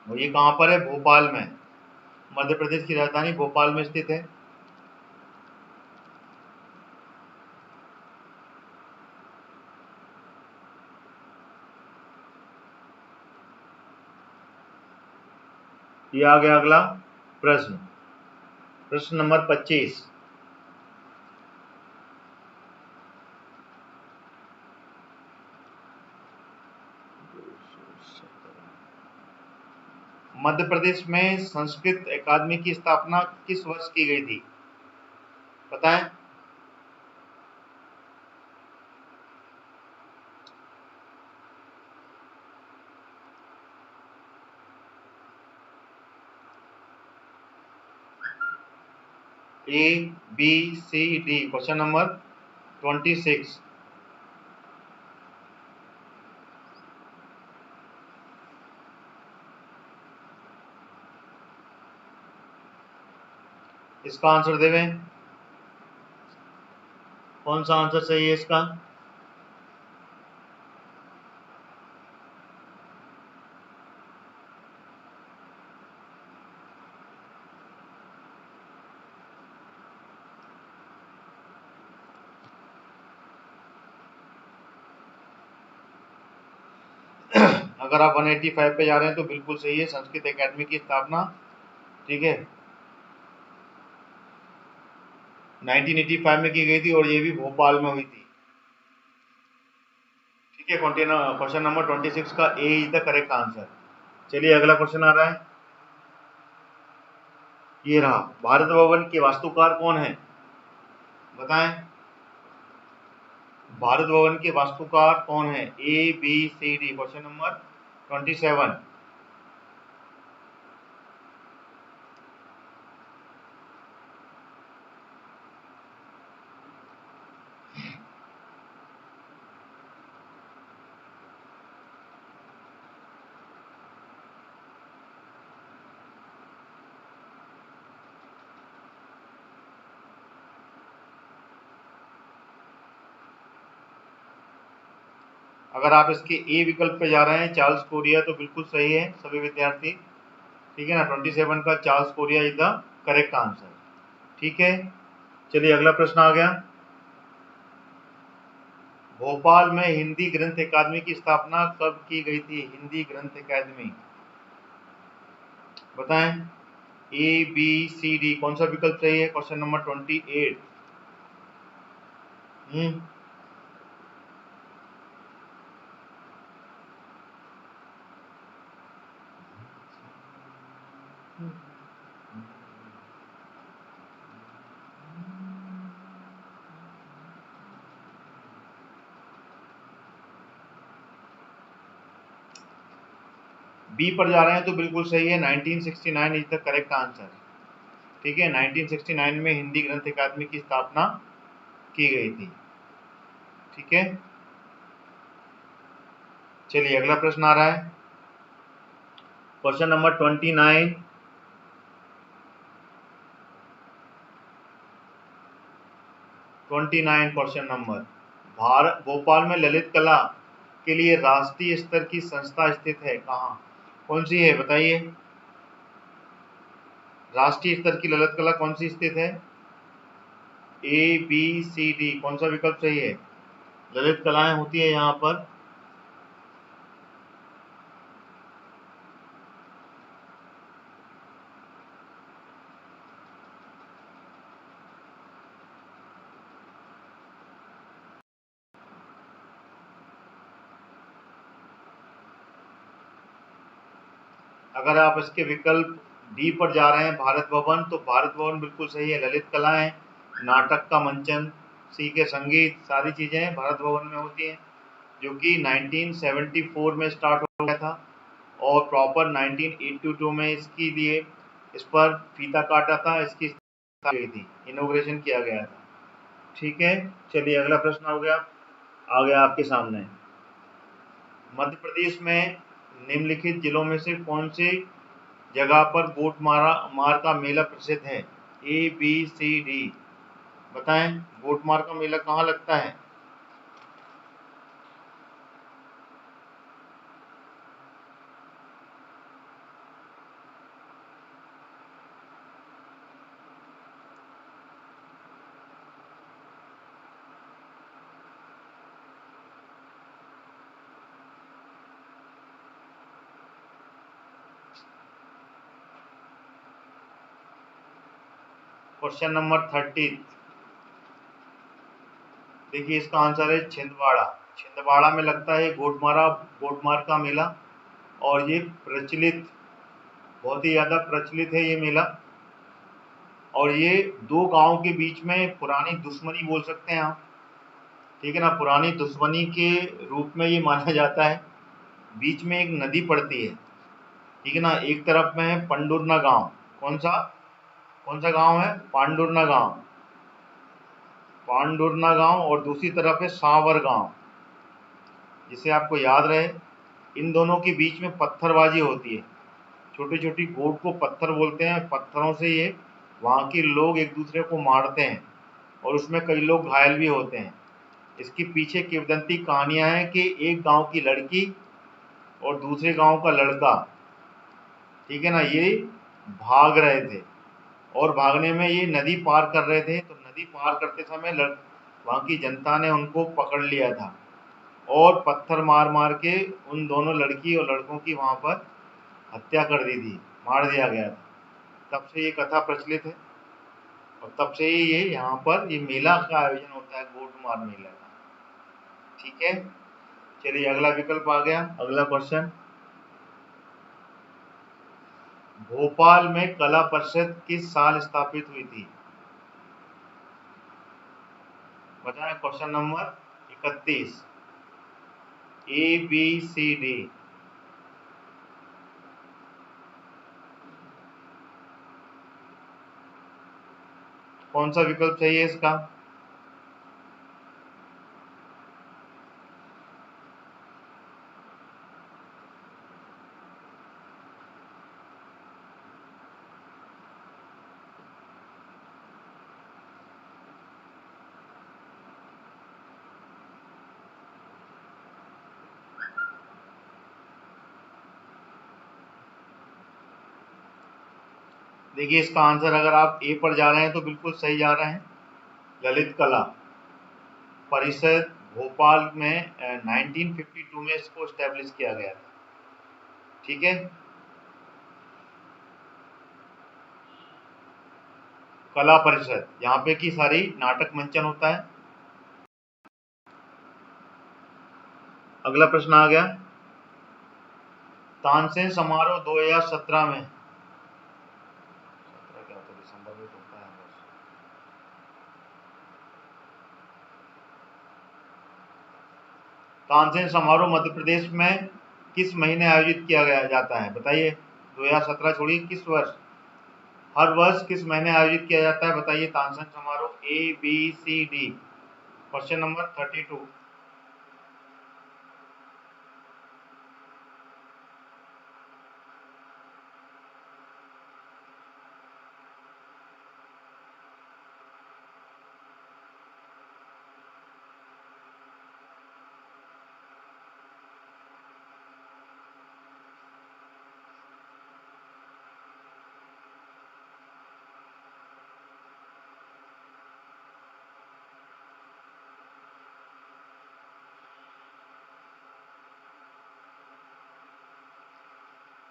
और ये कहाँ पर है? भोपाल में। मध्य प्रदेश की राजधानी भोपाल में स्थित है। ये आ गया अगला प्रश्न, प्रश्न नंबर 25। मध्य प्रदेश में संस्कृत अकादमी की स्थापना किस वर्ष की गई थी? बताएं। ए, B, C, D. Question number 26। इसका आंसर देवें। कौन सा आंसर सही है इसका? अगर आप 185 पे जा रहे हैं तो बिल्कुल सही है, संस्कृत एकेडमी की स्थापना, ठीक है, 1985 में की गई थी और ये भी भोपाल में हुई थी, ठीक है। क्वेश्चन नंबर 26 का ए इज द करेक्ट आंसर। चलिए अगला क्वेश्चन आ रहा है, ये रहा। भारत भवन के वास्तुकार कौन है? बताएं। भारत भवन के वास्तुकार कौन है? A, B, C, D. Question number 27। अगर आप इसके ए विकल्प पे जा रहे हैं, चार्ल्स कोरिया, तो बिल्कुल सही है सभी विद्यार्थी, ठीक है ना। 27 का Charles Korea is the correct answer, ठीक है। चलिए अगला प्रश्न आ गया। भोपाल में हिंदी ग्रंथ अकादमी की स्थापना कब की गई थी? हिंदी ग्रंथ अकादमी, बताएं। ए, बी, सी, डी। कौन सा विकल्प सही है? Question number 28। बी पर जा रहे हैं तो बिल्कुल सही है, 1969 इज द करेक्ट आंसर, ठीक है। 1969 में हिंदी ग्रंथ अकादमी की स्थापना की गई थी, ठीक है। चलिए अगला प्रश्न आ रहा है, question number 29। Question number, Bharat Bhopal में ललित कला के लिए राष्ट्रीय स्तर की संस्था स्थित है, कहाँ? कौन सी है बताइए। राष्ट्रीय स्तर की ललित कला कौन सी स्थित है? A, B, C, D. कौन सा विकल्प सही है? ललित कलाएं होती है यहाँ पर। अगर आप इसके विकल्प डी पर जा रहे हैं, भारत भवन, तो भारत भवन बिल्कुल सही है। ललित कलाएं, नाटक का मंचन, सीखे संगीत, सारी चीजें भारत भवन में होती हैं, जो कि 1974 में स्टार्ट हो गया था और प्रॉपर 1982 में इसकी लिए इस पर फीता काटा था, इसकी स्थापना की गई थी, इनोग्रेशन किया गया था, ठीक है। चलिए अगला प्रश्न हो गया, आ गया आपके सामने। मध्य प्रदेश में निम्नलिखित जिलों में से कौन सी जगह पर गोट मार का मेला प्रसिद्ध है? ABCD बताएं, गोट मार का मेला कहाँ लगता है? क्वेश्चन नंबर 30, देखिए इसका आंसर है छिंदवाड़ा। छिंदवाड़ा में लगता है गोटमार का मेला, और ये प्रचलित, बहुत ही ज़्यादा प्रचलित है ये मेला। और ये दो गांव के बीच में पुरानी दुश्मनी बोल सकते हैं आप, ठीक है ना, पुरानी दुश्मनी के रूप में ये माना जाता है। बीच में एक नदी पड़ती है, ठीक है ना, एक तरफ में है पंडुरना गांव। कौन सा गांव है? पांडुरना गांव, और दूसरी तरफ है सांवर गांव। जिसे आपको याद रहे, इन दोनों के बीच में पत्थरबाजी होती है। छोटी छोटी गोट को पत्थर बोलते हैं, पत्थरों से ये वहाँ के लोग एक दूसरे को मारते हैं, और उसमें कई लोग घायल भी होते हैं। इसके पीछे किंवदंती कहानियाँ हैं कि एक गांव की लड़की और दूसरे गांव का लड़का, ठीक है ना, ये भाग रहे थे, और भागने में ये नदी पार कर रहे थे। तो नदी पार करते समय वहाँ की जनता ने उनको पकड़ लिया था, और पत्थर मार मार के उन दोनों लड़की और लड़कों की वहाँ पर हत्या कर दी थी, मार दिया गया था। तब से ये कथा प्रचलित है, और तब से ही ये यहाँ पर ये मेला का आयोजन होता है, गोटमार मेला का। ठीक है, चलिए अगला विकल्प आ गया। अगला क्वेश्चन, भोपाल में कला परिषद किस साल स्थापित हुई थी? बताएं, क्वेश्चन नंबर 31, ABCD। कौन सा विकल्प चाहिए इसका? देखिए इसका आंसर, अगर आप ए पर जा रहे हैं तो बिल्कुल सही जा रहे हैं। ललित कला परिषद भोपाल में 1952 में इसको स्टैब्लिश किया गया था। ठीक है, कला परिषद, यहाँ पे की सारी नाटक मंचन होता है। अगला प्रश्न आ गया, तानसेन समारोह 2017 में, क्या होता है, दिसंबर में होता है। तानसेन समारोह मध्य प्रदेश में किस महीने आयोजित किया गया जाता है? बताइए, 2017 छोड़िए, किस वर्ष, हर वर्ष किस महीने आयोजित किया जाता है? बताइए तानसेन समारोह। ABCD। क्वेश्चन नंबर 32,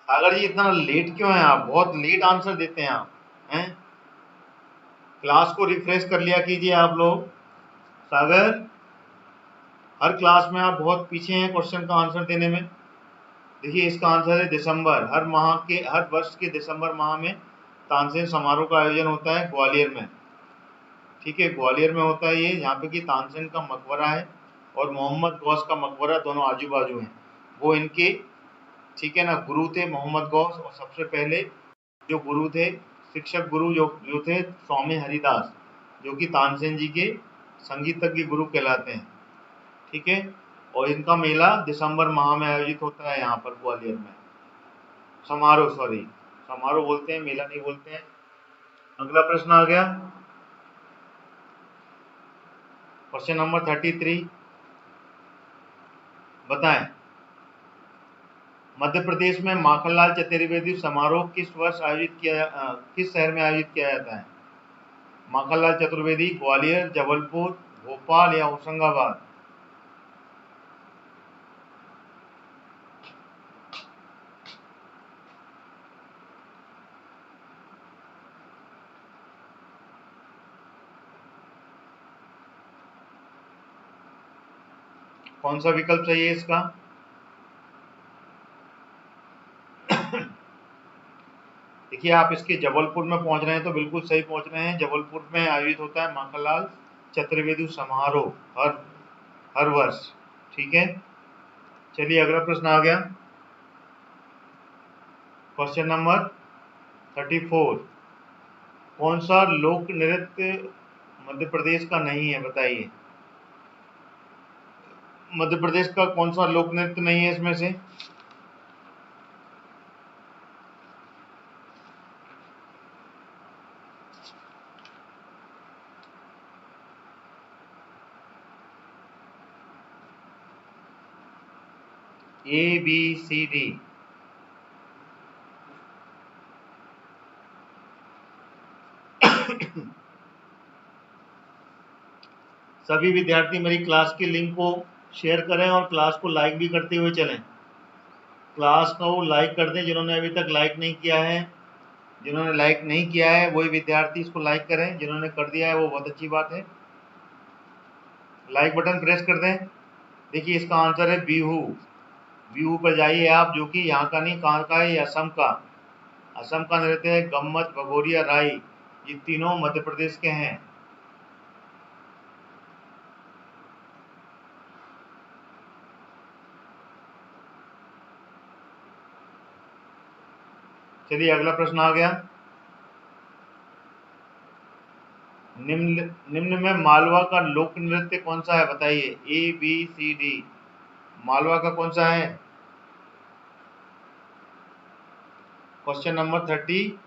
सागर जी इतना लेट क्यों हैं आप? बहुत लेट आंसर देते हैं आप हैं। क्लास को रिफ्रेश कर लिया कीजिए आप लोग। सागर, हर क्लास में आप बहुत पीछे हैं क्वेश्चन का आंसर देने में। देखिए इसका आंसर है दिसंबर। हर वर्ष के दिसंबर माह में तानसेन समारोह का आयोजन होता है ग्वालियर में। ठीक है, ग्वालियर में होता है ये, यहाँ पे कि तानसेन का मकबरा है और मोहम्मद गौस का मकबरा, दोनों आजू बाजू हैं। वो इनके, ठीक है ना, गुरु थे मोहम्मद गौस, और सबसे पहले जो गुरु थे, शिक्षक गुरु जो थे स्वामी हरिदास, जो कि तानसेन जी के संगीतज्ञ गुरु कहलाते हैं। ठीक है। और इनका मेला दिसंबर माह में आयोजित होता है यहाँ पर ग्वालियर में। समारोह, सॉरी, समारोह बोलते हैं, मेला नहीं बोलते हैं। अगला प्रश्न आ गया, क्वेश्चन नंबर 33। बताएं, मध्य प्रदेश में माखनलाल चतुर्वेदी समारोह किस शहर में आयोजित किया जाता है? माखनलाल चतुर्वेदी ग्वालियर, जबलपुर, भोपाल या होशंगाबाद? कौन सा विकल्प सही है इसका? देखिए, आप इसके जबलपुर में पहुंच रहे हैं तो बिल्कुल सही पहुंच रहे हैं। जबलपुर में आयोजित होता है माखनलाल चतुर्वेदी समारोह हर वर्ष। ठीक है, चलिए अगला प्रश्न आ गया, क्वेश्चन नंबर 34। कौन सा लोक नृत्य मध्य प्रदेश का नहीं है, बताइए। मध्य प्रदेश का कौन सा लोक नृत्य नहीं है इसमें से? ABCD। सभी विद्यार्थी मेरी क्लास की लिंक को शेयर करें और क्लास को लाइक भी करते हुए चलें। क्लास को लाइक कर दें जिन्होंने अभी तक लाइक नहीं किया है। जिन्होंने लाइक नहीं किया है वही विद्यार्थी इसको लाइक करें, जिन्होंने कर दिया है वो बहुत अच्छी बात है। लाइक बटन प्रेस कर दें। देखिए, इसका आंसर है बिहू। बिहू पर जाइए आप, जो कि यहाँ का नहीं, कहाँ का है, ये असम का। असम का नृत्य है गम्मत, भगोरिया, राई। ये तीनों मध्य प्रदेश के हैं। चलिए अगला प्रश्न आ गया, निम्न में मालवा का लोक नृत्य कौन सा है, बताइए। ABCD। मालवा का कौन सा है? Question number 35।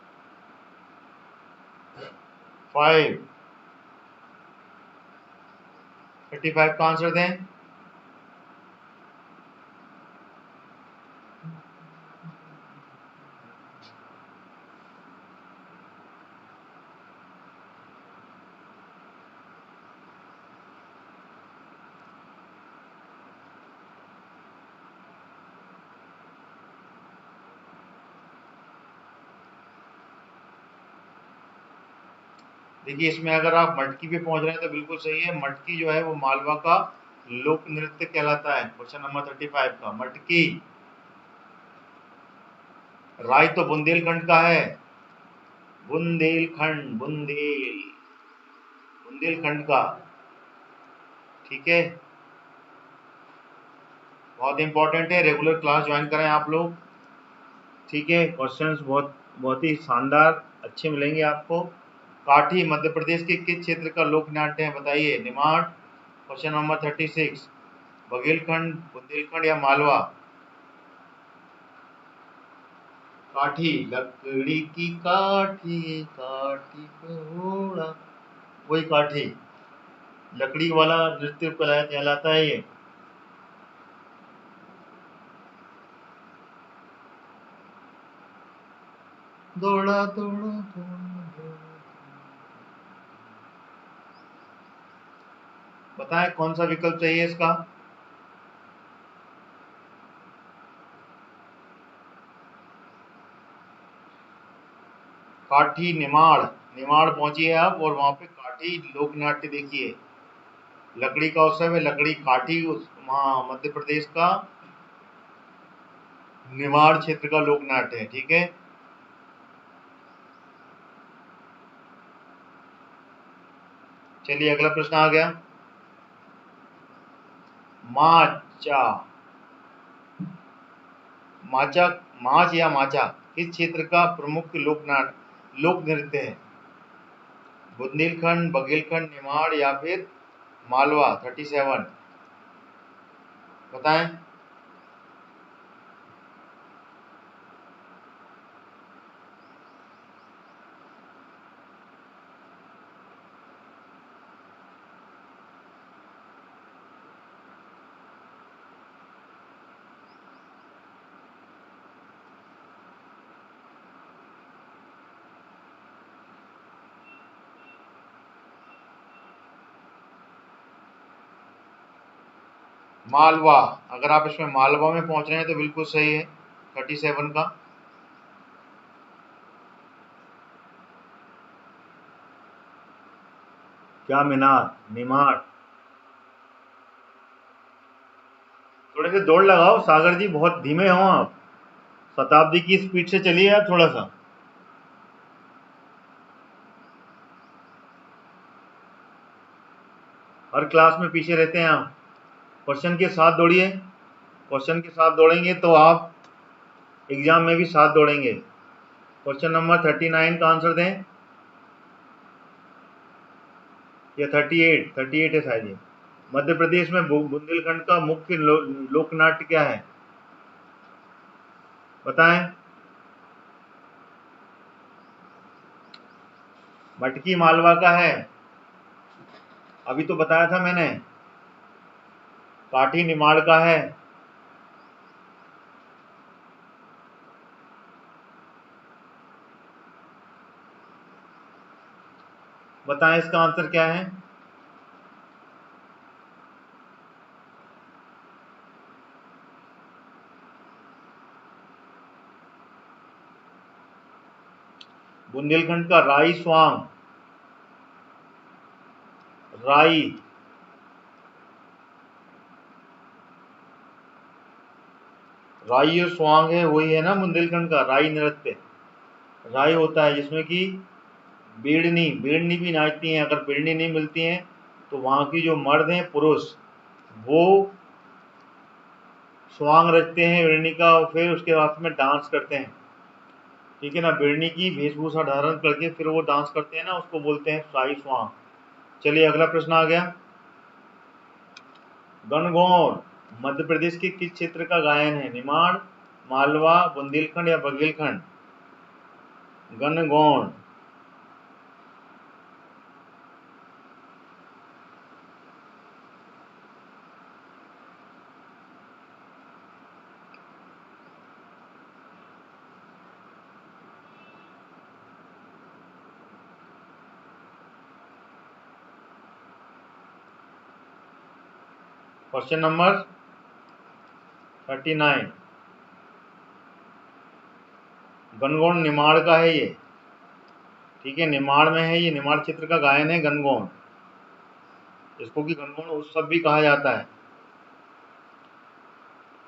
35 का आंसर दें। देखिए, इसमें अगर आप मटकी पे पहुंच रहे हैं तो बिल्कुल सही है। मटकी जो है वो मालवा का लोक नृत्य कहलाता है। क्वेश्चन नंबर 35 का मटकी। राय तो बुंदेलखंड का है। बुंदेलखंड का। ठीक है, बहुत इंपॉर्टेंट है, रेगुलर क्लास ज्वाइन करें आप लोग। ठीक है, क्वेश्चंस बहुत बहुत ही शानदार अच्छे मिलेंगे आपको। काठी मध्य प्रदेश के किस क्षेत्र का लोक नाट्य है, बताइए। निमाड़। Question number 36। बघेलखंड, बुंदेलखंड या मालवा? काठी, लकड़ी की काठी, काठी पे घोड़ा, वही काठी, लकड़ी वाला नृत्य कहलाता है ये। दौड़ा दौड़ा दौड़ा दौड़ा। बताएं कौन सा विकल्प चाहिए इसका? काठी, निमाड़। निमाड़ पहुंचिए आप और वहां पे काठी लोक नाट्य देखिए। लकड़ी का उत्सव है, लकड़ी काठी वहाँ मध्य प्रदेश का निमाड़ क्षेत्र का लोक नाट्य है। ठीक है, चलिए अगला प्रश्न आ गया, माचा। माचा, माच या माचा किस क्षेत्र का प्रमुख लोक नृत्य है? बुंदेलखंड, बघेलखंड, निमाड़ या फिर मालवा? 37। बताएं। मालवा, अगर आप इसमें मालवा में पहुंच रहे हैं तो बिल्कुल सही है 37 का। क्या मीनार, निमाड़। थोड़े से दौड़ लगाओ सागर जी, बहुत धीमे हो आप, शताब्दी की स्पीड से चलिए आप थोड़ा सा। हर क्लास में पीछे रहते हैं आप। क्वेश्चन के साथ दौड़िए, क्वेश्चन के साथ दौड़ेंगे तो आप एग्जाम में भी साथ दौड़ेंगे। क्वेश्चन नंबर 39 का आंसर दें, या 38 है शायद ये। मध्य प्रदेश में बुंदेलखंड का मुख्य लोकनाट्य क्या है, बताएं। मटकी मालवा का है, अभी तो बताया था मैंने। काठी निमाड़ का है। बताएं इसका आंसर क्या है। बुंदेलखंड का राई स्वांग, राई, राई और स्वांग है, वही है ना बुंदेलखंड का राई नृत्य। राई होता है जिसमें कि बीड़नी भी नाचती हैं। अगर बीड़नी नहीं मिलती हैं तो वहाँ की जो मर्द हैं, पुरुष, वो स्वांग रचते हैं बीड़नी का, और फिर उसके बाद में डांस करते हैं, ठीक है ना। बीड़नी की वेशभूषा धारण करके फिर वो डांस करते हैं ना, उसको बोलते हैं शाही स्वांग। चलिए अगला प्रश्न आ गया। गणगौर मध्य प्रदेश के किस क्षेत्र का गायन है, निमाड़, मालवा, बुंदेलखंड या बघेलखंड। गणगौर। क्वेश्चन नंबर 39, गणगौर निमाड़ का है ये, ठीक है, निमाड़ में है ये, निमाड़ क्षेत्र का गायन है गणगौर। इसको कि गणगौर उत्सव भी कहा जाता है,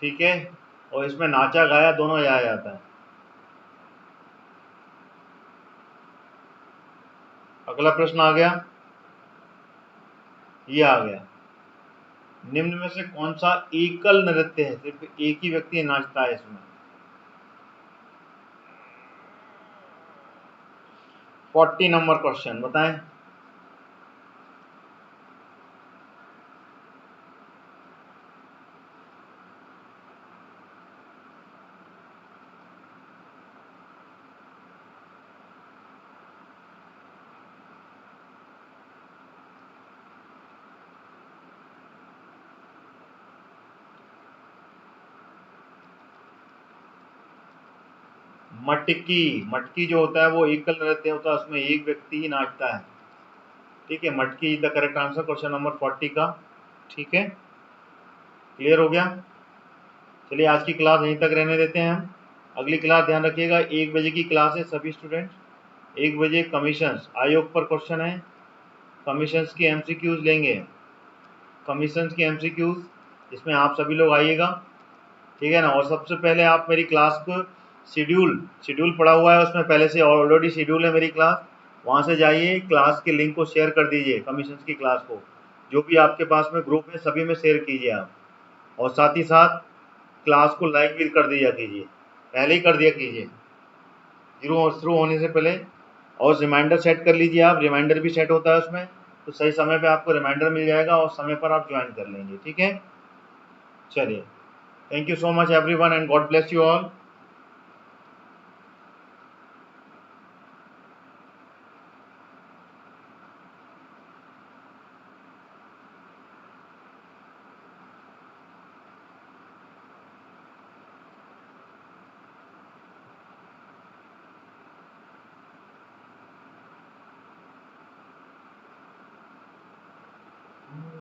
ठीक है, और इसमें नाचा गाया दोनों गाया जाता है। अगला प्रश्न आ गया, ये आ गया। निम्न में से कौन सा एकल नृत्य है, सिर्फ एक ही व्यक्ति नाचता है इसमें। 40 नंबर क्वेश्चन, बताएं। मटकी, मटकी जो होता है वो एकल नृत्य होता है, उसमें एक व्यक्ति ही नाचता है, ठीक है। मटकी is the correct answer question number 40 का, ठीक है। क्लियर हो गया। चलिए आज की क्लास यहीं तक रहने देते हैं हम। अगली क्लास ध्यान रखिएगा 1 बजे की क्लास है सभी स्टूडेंट्स। 1 बजे कमीशंस आयोग पर क्वेश्चन है, कमीशंस की एमसीक्यूज लेंगे, कमीशंस की एमसीक्यूज, इसमें आप सभी लोग आइएगा, ठीक है ना। और सबसे पहले आप मेरी क्लास को शेड्यूल पड़ा हुआ है, उसमें पहले से ऑलरेडी शेड्यूल है मेरी क्लास, वहाँ से जाइए, क्लास के लिंक को शेयर कर दीजिए, कमीशंस की क्लास को, जो भी आपके पास में ग्रुप है सभी में शेयर कीजिए आप, और साथ ही साथ क्लास को लाइक भी कर दिया कीजिए, पहले ही कर दिया कीजिए शुरू होने से पहले। और रिमाइंडर सेट कर लीजिए आप, रिमाइंडर भी सेट होता है उसमें, तो सही समय पे आपको रिमाइंडर मिल जाएगा और समय पर आप ज्वाइन कर लेंगे, ठीक है। चलिए, thank you so much everyone and God bless you all.